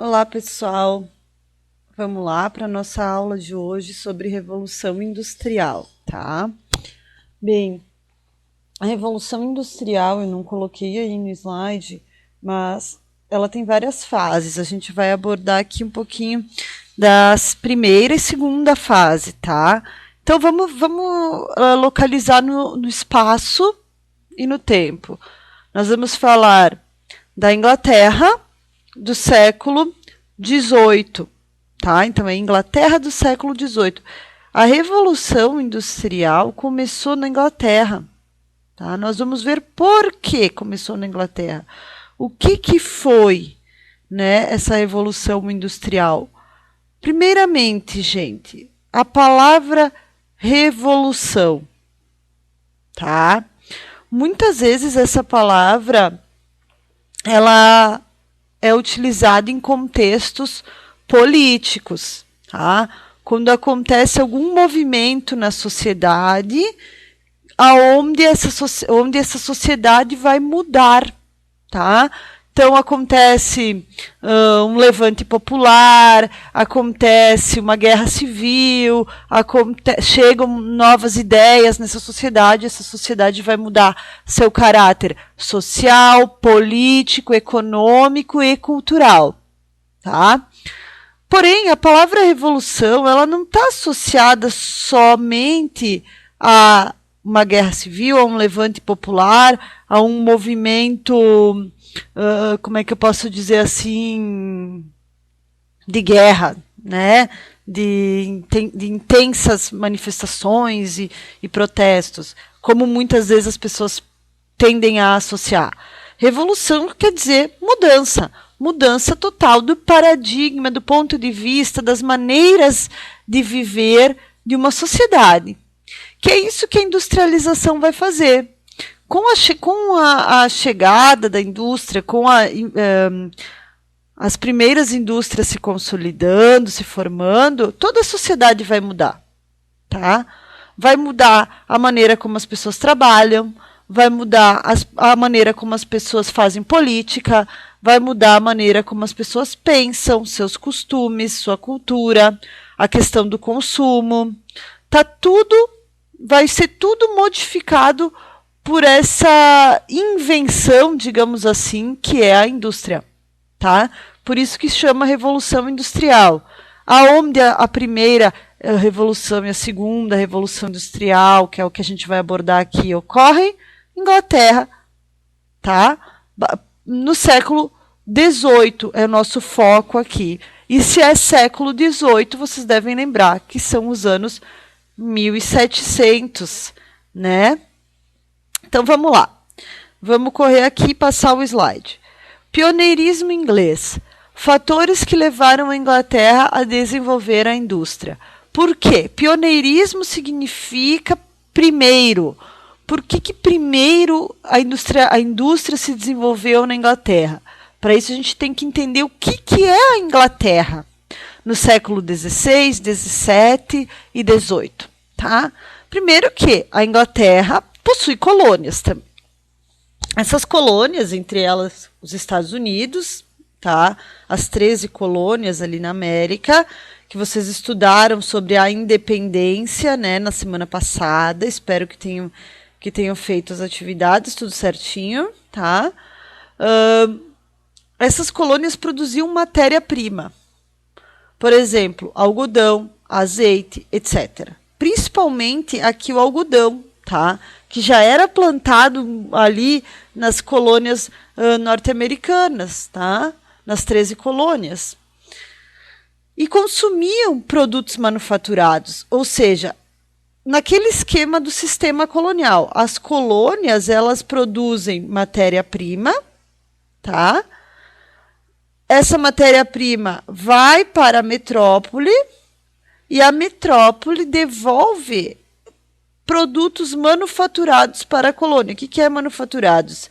Olá, pessoal. Vamos lá para a nossa aula de hoje sobre Revolução Industrial, tá? Bem, a Revolução Industrial, eu não coloquei aí no slide, mas ela tem várias fases. A gente vai abordar aqui um pouquinho das primeira e segunda fase, tá? Então, vamos localizar no espaço e no tempo. Nós vamos falar da Inglaterra do século XVIII, tá? Então, é a Inglaterra do século XVIII. A Revolução Industrial começou na Inglaterra, tá? Nós vamos ver por que começou na Inglaterra. O que foi, né, essa Revolução Industrial? Primeiramente, gente, a palavra revolução, tá? Muitas vezes essa palavra ela é utilizada em contextos políticos, tá? Quando acontece algum movimento na sociedade, onde essa sociedade vai mudar, tá? Então acontece um levante popular, acontece uma guerra civil, chegam novas ideias nessa sociedade, essa sociedade vai mudar seu caráter social, político, econômico e cultural, tá? Porém, a palavra revolução, ela não está associada somente a uma guerra civil, a um levante popular, a um movimento, como é que eu posso dizer assim, de guerra, né? De intensas manifestações e protestos, como muitas vezes as pessoas tendem a associar. Revolução quer dizer mudança. Mudança total do paradigma, do ponto de vista, das maneiras de viver de uma sociedade. Que é isso que a industrialização vai fazer. Com a chegada da indústria, as primeiras indústrias se consolidando, se formando, toda a sociedade vai mudar, tá? Vai mudar a maneira como as pessoas trabalham, vai mudar a maneira como as pessoas fazem política, vai mudar a maneira como as pessoas pensam, seus costumes, sua cultura, a questão do consumo. Vai ser tudo modificado por essa invenção, digamos assim, que é a indústria, tá? Por isso que chama Revolução Industrial. Aonde a primeira revolução e a segunda revolução industrial, que é o que a gente vai abordar aqui, ocorrem? Inglaterra, tá? No século XVIII é o nosso foco aqui. E se é século XVIII, vocês devem lembrar que são os anos 1700, né? Então, vamos lá. Vamos correr aqui e passar o slide. Pioneirismo inglês. Fatores que levaram a Inglaterra a desenvolver a indústria. Por quê? Pioneirismo significa primeiro. Por que primeiro a indústria se desenvolveu na Inglaterra? Para isso a gente tem que entender o que é a Inglaterra no século XVI, XVII e XVIII. Tá? Primeiro que a Inglaterra possui colônias também. Essas colônias, entre elas os Estados Unidos, tá? As 13 colônias ali na América, que vocês estudaram sobre a independência, né, na semana passada. Espero que tenham feito as atividades, tudo certinho, tá? Essas colônias produziam matéria-prima. Por exemplo, algodão, azeite, etc. Principalmente aqui o algodão, tá? Que já era plantado ali nas colônias norte-americanas, tá? Nas 13 colônias. E consumiam produtos manufaturados, ou seja, naquele esquema do sistema colonial. As colônias, elas produzem matéria-prima, tá? Essa matéria-prima vai para a metrópole e a metrópole devolve produtos manufaturados para a colônia. O que é manufaturados?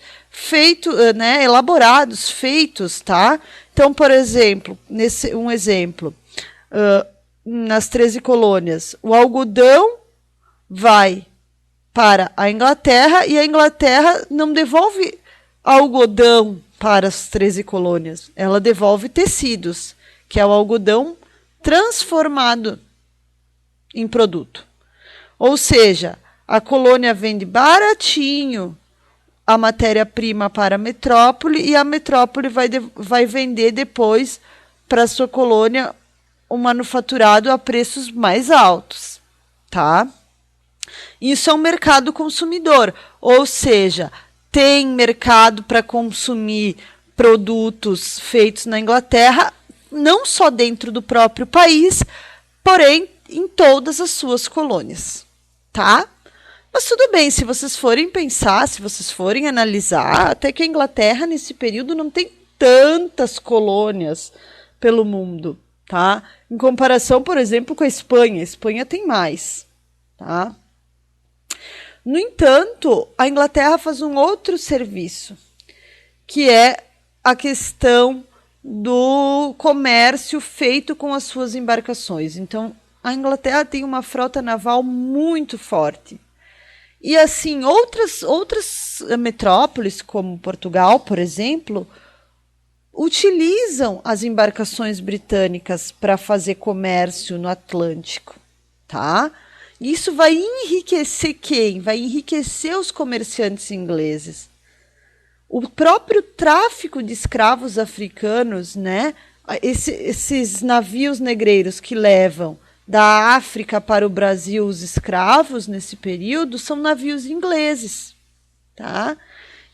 Elaborados, feitos, tá? Então, por exemplo, nas 13 colônias, o algodão vai para a Inglaterra e a Inglaterra não devolve algodão para as 13 colônias? Ela devolve tecidos, que é o algodão transformado em produto. Ou seja, a colônia vende baratinho a matéria-prima para a metrópole e a metrópole vai vender depois para a sua colônia o manufaturado a preços mais altos, tá? Isso é um mercado consumidor, ou seja, tem mercado para consumir produtos feitos na Inglaterra, não só dentro do próprio país, porém em todas as suas colônias, tá? Mas tudo bem, se vocês forem pensar, se vocês forem analisar, até que a Inglaterra nesse período não tem tantas colônias pelo mundo, tá? Em comparação, por exemplo, com a Espanha tem mais, tá? No entanto, a Inglaterra faz um outro serviço, que é a questão do comércio feito com as suas embarcações. Então, a Inglaterra tem uma frota naval muito forte. E assim, outras metrópoles, como Portugal, por exemplo, utilizam as embarcações britânicas para fazer comércio no Atlântico, tá? Isso vai enriquecer quem? Vai enriquecer os comerciantes ingleses. O próprio tráfico de escravos africanos, né? Esses navios negreiros que levam da África para o Brasil os escravos nesse período são navios ingleses, tá?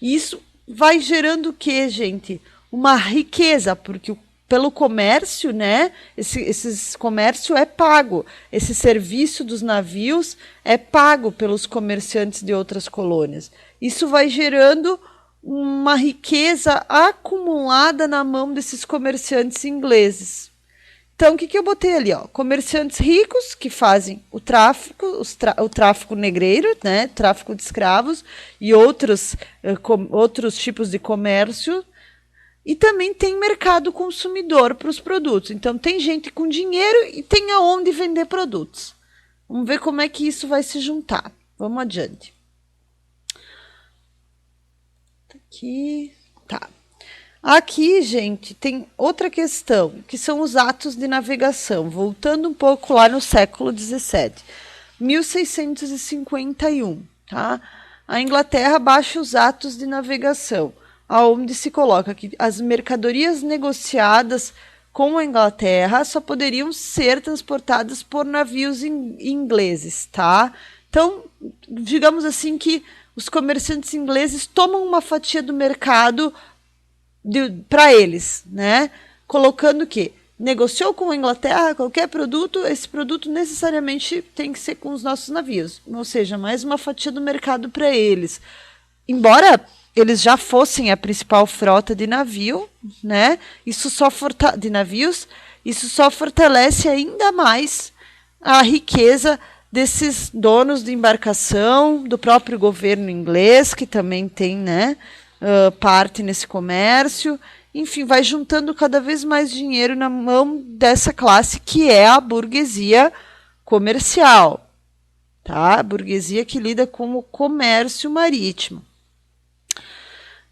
E isso vai gerando o quê, gente? Uma riqueza, porque pelo comércio, né? Esse comércio é pago. Esse serviço dos navios é pago pelos comerciantes de outras colônias. Isso vai gerando uma riqueza acumulada na mão desses comerciantes ingleses. Então, o que eu botei ali? Ó? Comerciantes ricos que fazem o tráfico negreiro, né? Tráfico de escravos e outros tipos de comércio. E também tem mercado consumidor para os produtos. Então, tem gente com dinheiro e tem aonde vender produtos. Vamos ver como é que isso vai se juntar. Vamos adiante. Aqui, tá. Aqui, gente, tem outra questão, que são os atos de navegação. Voltando um pouco lá no século XVII, 1651, tá? A Inglaterra baixa os atos de navegação, aonde se coloca que as mercadorias negociadas com a Inglaterra só poderiam ser transportadas por navios ingleses, tá? Então, digamos assim que os comerciantes ingleses tomam uma fatia do mercado para eles, né? Colocando que negociou com a Inglaterra qualquer produto, esse produto necessariamente tem que ser com os nossos navios, ou seja, mais uma fatia do mercado para eles. Embora eles já fossem a principal frota de navio, né? Isso só fortalece ainda mais a riqueza desses donos de embarcação, do próprio governo inglês, que também tem, né, parte nesse comércio. Enfim, vai juntando cada vez mais dinheiro na mão dessa classe que é a burguesia comercial, tá? A burguesia que lida com o comércio marítimo.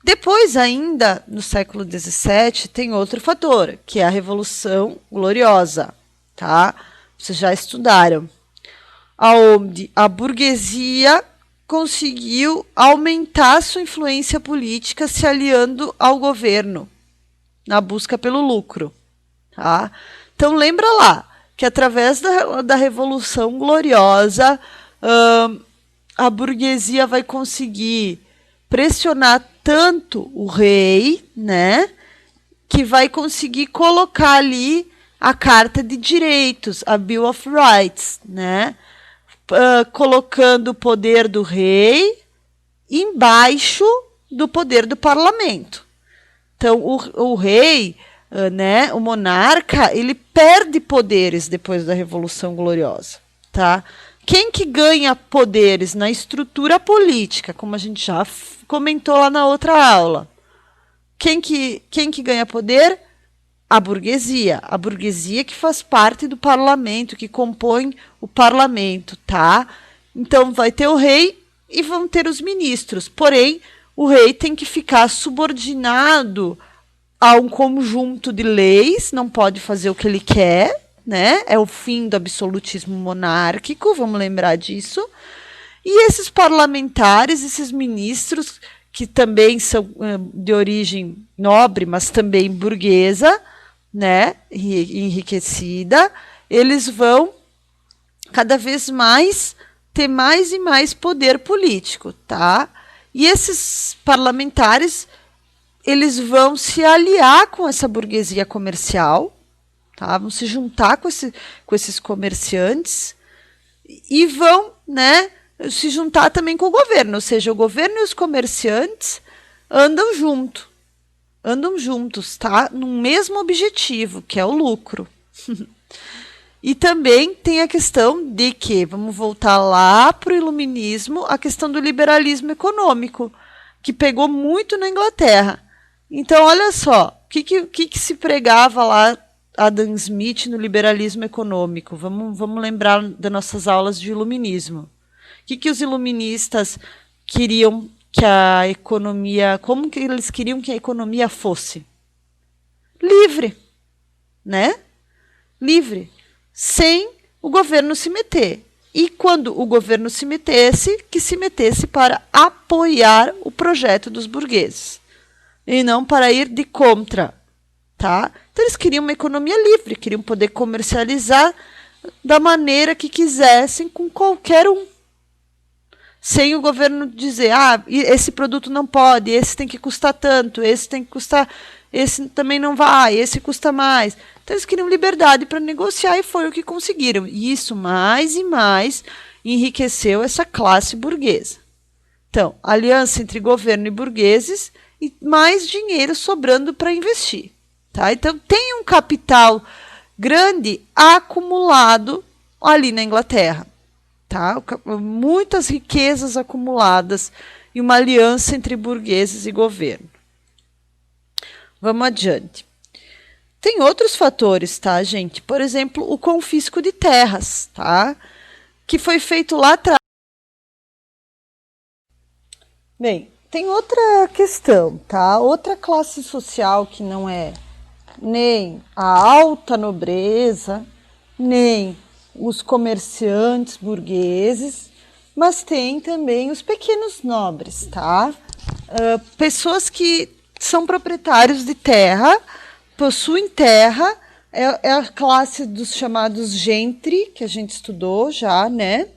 Depois, ainda no século XVII, tem outro fator, que é a Revolução Gloriosa, tá? Vocês já estudaram. Onde a burguesia conseguiu aumentar sua influência política se aliando ao governo na busca pelo lucro, tá? Então lembra lá que através da Revolução Gloriosa a burguesia vai conseguir pressionar tanto o rei, né, que vai conseguir colocar ali a Carta de Direitos, a Bill of Rights, né, colocando o poder do rei embaixo do poder do parlamento. Então, o rei, né, o monarca, ele perde poderes depois da Revolução Gloriosa, tá? Quem que ganha poderes na estrutura política, como a gente já comentou lá na outra aula? Quem que ganha poder? A burguesia que faz parte do parlamento, que compõe o parlamento, tá? Então vai ter o rei e vão ter os ministros. Porém, o rei tem que ficar subordinado a um conjunto de leis, não pode fazer o que ele quer, né? É o fim do absolutismo monárquico, vamos lembrar disso. E esses parlamentares, esses ministros, que também são de origem nobre, mas também burguesa, né? Enriquecida, eles vão cada vez mais ter mais e mais poder político, tá? E esses parlamentares, eles vão se aliar com essa burguesia comercial, tá? Vão se juntar com esses comerciantes e vão, né, se juntar também com o governo, ou seja, o governo e os comerciantes andam juntos, tá? Num mesmo objetivo, que é o lucro. E também tem a questão de que, vamos voltar lá para o iluminismo, a questão do liberalismo econômico, que pegou muito na Inglaterra. Então, olha só, o que se pregava lá Adam Smith no liberalismo econômico? Vamos lembrar das nossas aulas de iluminismo. O que os iluministas queriam que a economia, como que eles queriam que a economia fosse? Livre, né? Livre, sem o governo se meter. E quando o governo se metesse, que se metesse para apoiar o projeto dos burgueses e não para ir de contra, tá? Então eles queriam uma economia livre, queriam poder comercializar da maneira que quisessem com qualquer um, sem o governo dizer, esse produto não pode, esse tem que custar tanto, esse tem que custar, esse também não vai, esse custa mais. Então eles queriam liberdade para negociar e foi o que conseguiram. E isso mais e mais enriqueceu essa classe burguesa. Então, aliança entre governo e burgueses e mais dinheiro sobrando para investir. Tá? Então, tem um capital grande acumulado ali na Inglaterra. Tá? Muitas riquezas acumuladas e uma aliança entre burgueses e governo. Vamos adiante. Tem outros fatores, tá, gente? Por exemplo, o confisco de terras, tá? Que foi feito lá atrás. Bem, tem outra questão, tá? Outra classe social que não é nem a alta nobreza, nem os comerciantes burgueses, mas tem também os pequenos nobres, tá? Pessoas que são proprietários de terra, possuem terra, é a classe dos chamados gentry, que a gente estudou já, né?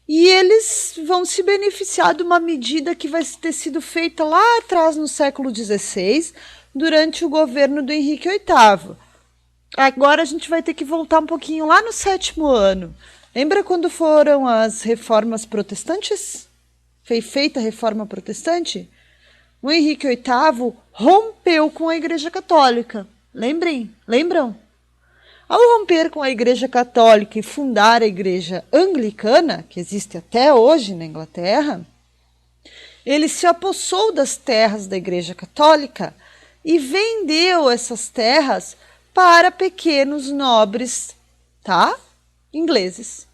E eles vão se beneficiar de uma medida que vai ter sido feita lá atrás, no século XVI, durante o governo do Henrique VIII. Agora a gente vai ter que voltar um pouquinho lá no 7º ano. Lembra quando foram as reformas protestantes? Foi feita a reforma protestante? O Henrique VIII rompeu com a Igreja Católica. Lembram? Ao romper com a Igreja Católica e fundar a Igreja Anglicana, que existe até hoje na Inglaterra, ele se apossou das terras da Igreja Católica e vendeu essas terras para pequenos nobres, tá? Ingleses.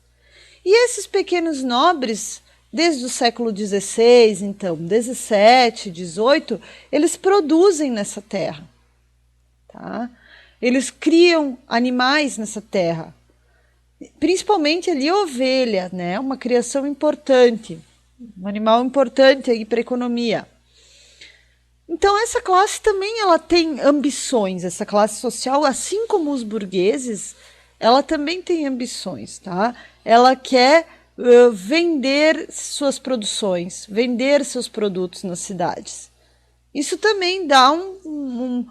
E esses pequenos nobres, desde o século XVI, então, 17, 18, eles produzem nessa terra, tá? Eles criam animais nessa terra, principalmente ali a ovelha, né? Uma criação importante, um animal importante aí para a economia. Então essa classe também ela tem ambições, essa classe social, assim como os burgueses, ela também tem ambições, tá? Ela quer vender suas produções, vender seus produtos nas cidades. Isso também dá um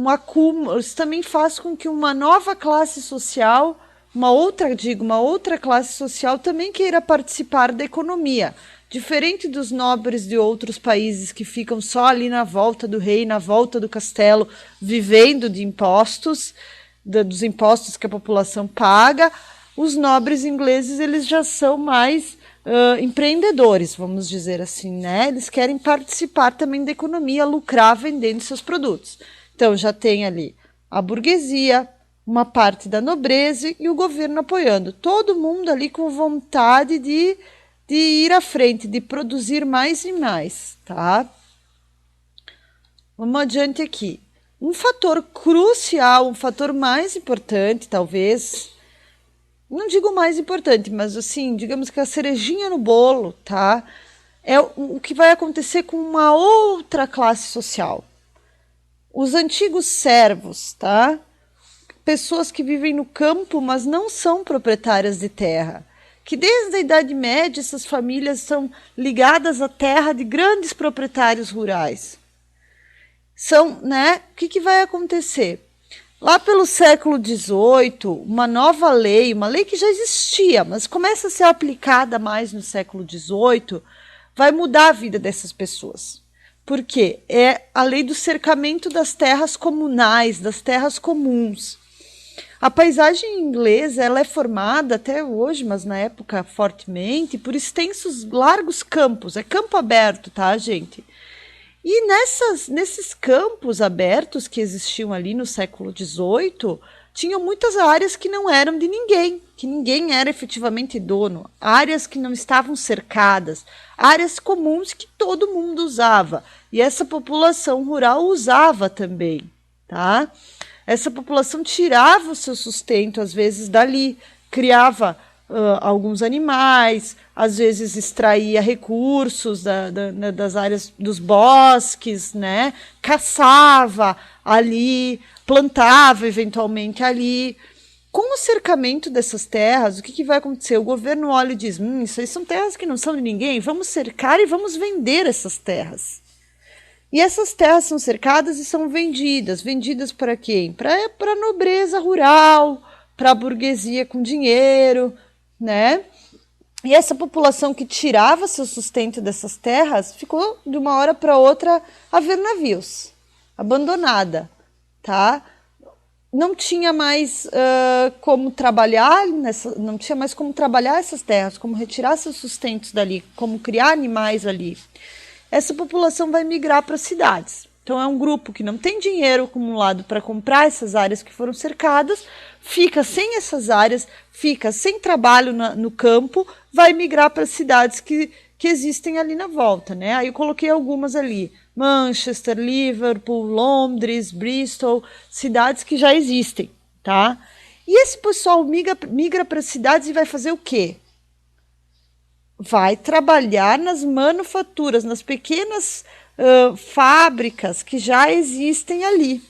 acúmulo, isso também faz com que uma nova classe social, uma outra classe social também queira participar da economia. Diferente dos nobres de outros países que ficam só ali na volta do rei, na volta do castelo, vivendo de impostos, dos impostos que a população paga, os nobres ingleses eles já são mais empreendedores, vamos dizer assim, né? Eles querem participar também da economia, lucrar vendendo seus produtos. Então já tem ali a burguesia, uma parte da nobreza e o governo apoiando. Todo mundo ali com vontade de de ir à frente, de produzir mais e mais, tá? Vamos adiante aqui. Um fator crucial, um fator mais importante, talvez, não digo mais importante, mas assim, digamos que a cerejinha no bolo, tá? É o que vai acontecer com uma outra classe social. Os antigos servos, tá? Pessoas que vivem no campo, mas não são proprietárias de terra. Que desde a Idade Média essas famílias são ligadas à terra de grandes proprietários rurais. São, né? O que vai acontecer? Lá pelo século XVIII, uma nova lei, uma lei que já existia, mas começa a ser aplicada mais no século XVIII, vai mudar a vida dessas pessoas. Por quê? É a lei do cercamento das terras comunais, das terras comuns. A paisagem inglesa ela é formada até hoje, mas na época fortemente, por extensos, largos campos. É campo aberto, tá, gente? E nesses campos abertos que existiam ali no século XVIII, tinham muitas áreas que não eram de ninguém, que ninguém era efetivamente dono, áreas que não estavam cercadas, áreas comuns que todo mundo usava. E essa população rural usava também, tá? Essa população tirava o seu sustento, às vezes, dali, criava alguns animais, às vezes extraía recursos das áreas dos bosques, né? Caçava ali, plantava eventualmente ali. Com o cercamento dessas terras, o que vai acontecer? O governo olha e diz, isso aí são terras que não são de ninguém, vamos cercar e vamos vender essas terras. E essas terras são cercadas e são vendidas. Vendidas para quem? Para a nobreza rural, para a burguesia com dinheiro, né? E essa população que tirava seu sustento dessas terras ficou de uma hora para outra a ver navios, abandonada, tá? Não tinha mais como trabalhar não tinha mais como trabalhar essas terras, como retirar seus sustentos dali, como criar animais ali. Essa população vai migrar para as cidades. Então é um grupo que não tem dinheiro acumulado para comprar essas áreas que foram cercadas, fica sem essas áreas, fica sem trabalho no campo, vai migrar para as cidades que existem ali na volta, né? Aí eu coloquei algumas ali, Manchester, Liverpool, Londres, Bristol, cidades que já existem, tá? E esse pessoal migra para as cidades e vai fazer o quê? Vai trabalhar nas manufaturas, nas pequenas fábricas que já existem ali.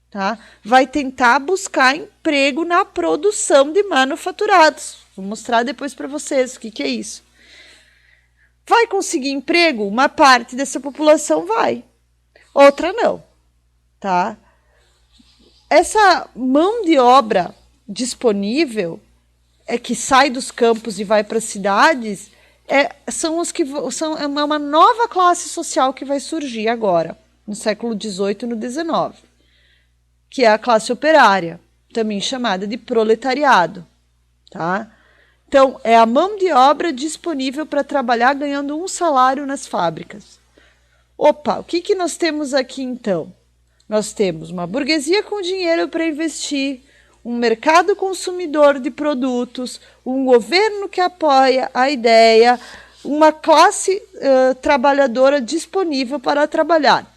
Tá? Vai tentar buscar emprego na produção de manufaturados. Vou mostrar depois para vocês o que é isso. Vai conseguir emprego? Uma parte dessa população vai, outra não. Tá? Essa mão de obra disponível que sai dos campos e vai para as cidades, são os que são uma nova classe social que vai surgir agora, no século XVIII e no XIX, que é a classe operária, também chamada de proletariado. Tá? Então, é a mão de obra disponível para trabalhar ganhando um salário nas fábricas. Opa, o que nós temos aqui então? Nós temos uma burguesia com dinheiro para investir, um mercado consumidor de produtos, um governo que apoia a ideia, uma classe trabalhadora disponível para trabalhar.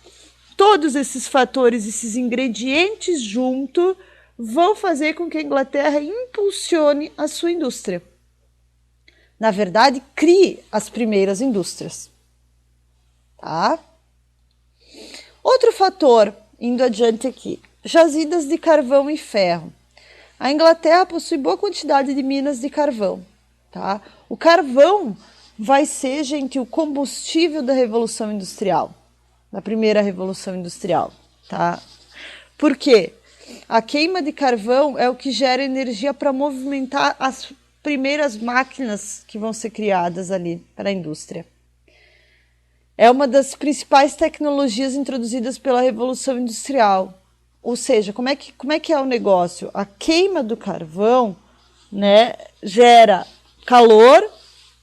Todos esses fatores, esses ingredientes juntos, vão fazer com que a Inglaterra impulsione a sua indústria. Na verdade, crie as primeiras indústrias. Tá? Outro fator, indo adiante aqui, jazidas de carvão e ferro. A Inglaterra possui boa quantidade de minas de carvão. Tá? O carvão vai ser, gente, o combustível da Revolução Industrial, da primeira Revolução Industrial. Tá? Por quê? A queima de carvão é o que gera energia para movimentar as primeiras máquinas que vão ser criadas ali para a indústria. É uma das principais tecnologias introduzidas pela Revolução Industrial. Ou seja, como é que é o negócio? A queima do carvão, né, gera calor,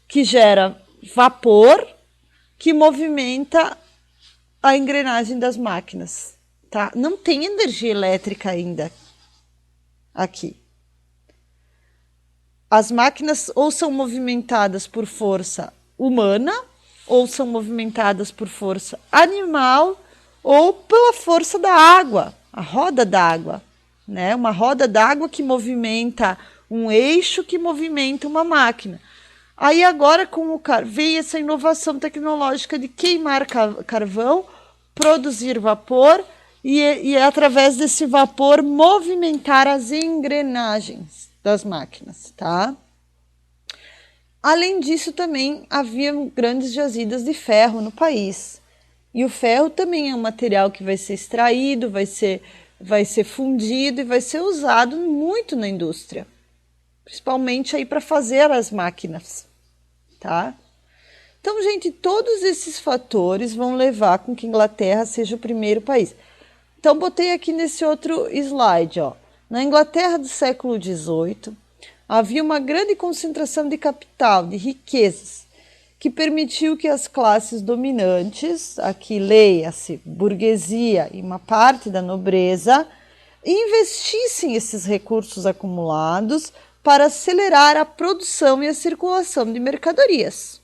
que gera vapor, que movimenta a engrenagem das máquinas. Tá? Não tem energia elétrica ainda aqui. as máquinas ou são movimentadas por força humana, ou são movimentadas por força animal, ou pela força da água, a roda d'água, né? Uma roda d'água que movimenta um eixo que movimenta uma máquina. Aí agora veio essa inovação tecnológica de queimar carvão, produzir vapor e através desse vapor movimentar as engrenagens das máquinas, tá? Além disso, também havia grandes jazidas de ferro no país. E o ferro também é um material que vai ser extraído, vai ser fundido e vai ser usado muito na indústria, principalmente aí para fazer as máquinas, tá? Então, gente, todos esses fatores vão levar com que a Inglaterra seja o primeiro país. Então, botei aqui nesse outro slide, ó. Na Inglaterra do século XVIII, havia uma grande concentração de capital, de riquezas, que permitiu que as classes dominantes, aqui leia-se burguesia e uma parte da nobreza, investissem esses recursos acumulados para acelerar a produção e a circulação de mercadorias.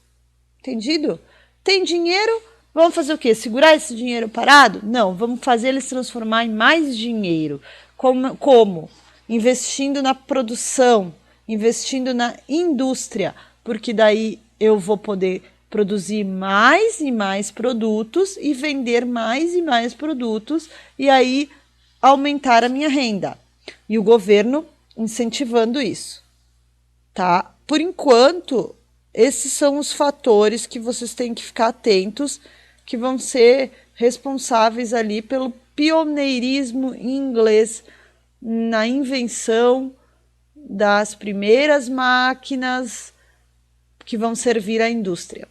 Entendido? Tem dinheiro? Vamos fazer o quê? Segurar esse dinheiro parado? Não, vamos fazer ele se transformar em mais dinheiro. Como? Investindo na produção, investindo na indústria, porque daí eu vou poder produzir mais e mais produtos e vender mais e mais produtos e aí aumentar a minha renda. E o governo incentivando isso, tá? Por enquanto, esses são os fatores que vocês têm que ficar atentos, que vão ser responsáveis ali pelo pioneirismo inglês na invenção das primeiras máquinas que vão servir à indústria.